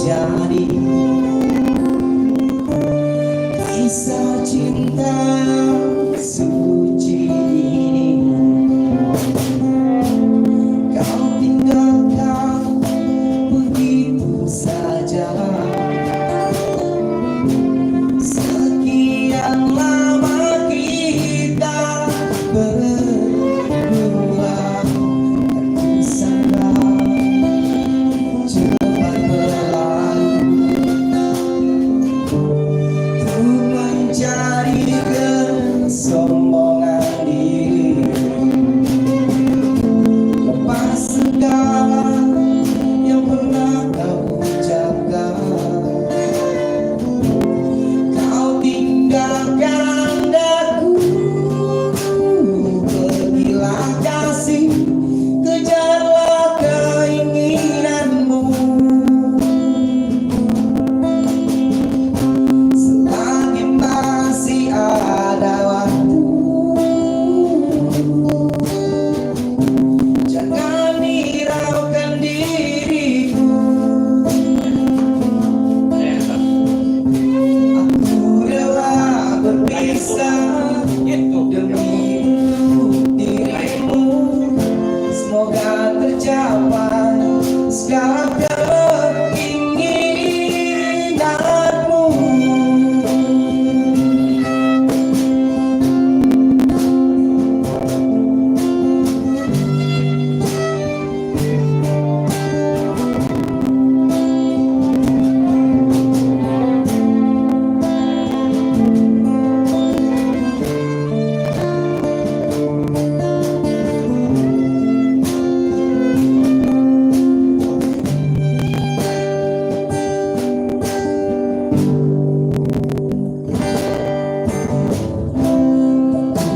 terjadi kisah cinta suci ini. Kau tinggalkan begitu saja. Sekian lama kita berdua, tersangka cepat berlalu. Ku mencari kesombongan diri, lepas segala yang pernah kau ucapkan. Kau tinggalkan aku, pergilah kasih, kejarlah keinginanmu. Selagi masih ada waktu, jangan hiraukan diriku. Aku rela berpisah demi dirimu. Semoga tercapai segala keinginanmu.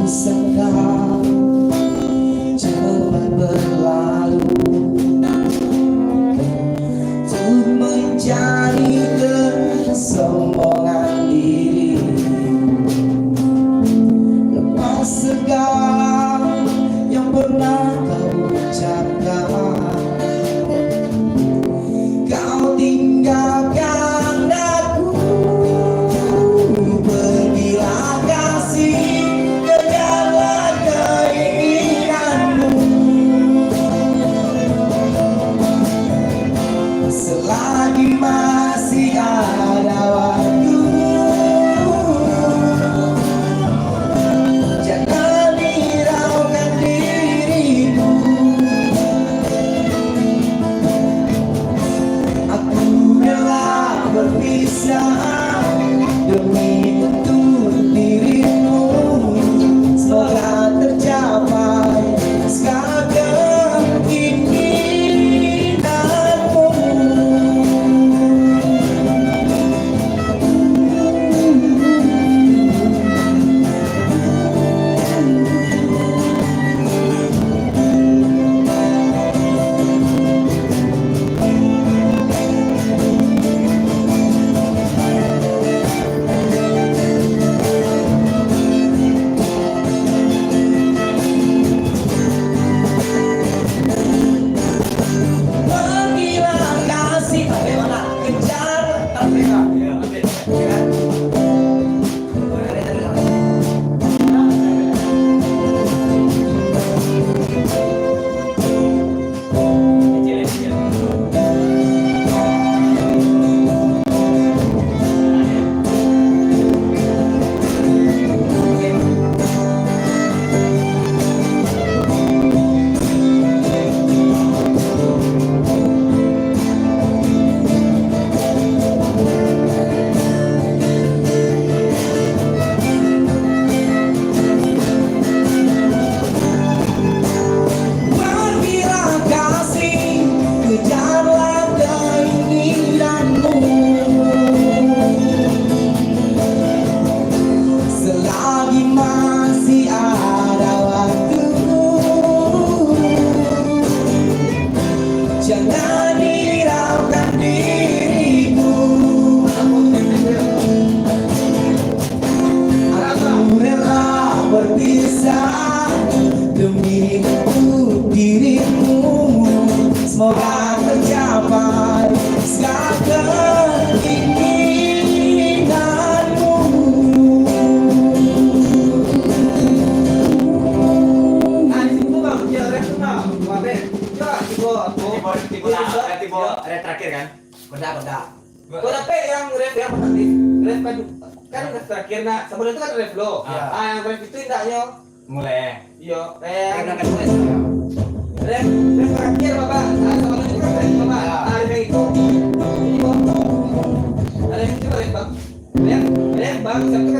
Kusangka cepat berlalu untuk mencari kesombongan diri, lepas segala yang pernah kau ucapkan. Kau tinggalkan aku, pergilah kasih, kejarlah keinginanmu. Selagi masih ada waktu, jangan hiraukan dirimu. Aku rela berpisah demi untuk dirimu. Semoga tercapai segala keinginanmu. Benda. Kau dapat yang ref yang positif, ref kan terakhir nak sebelum itu kan ref lo. Yang ref itu indahnya. Mulai. Yo, Karena kan mulai. ref terakhir bapak. Sebelum itu kan ref bapak. Ref yang itu. Ini bapak. Ref itu ref bang. Ref bang. Satu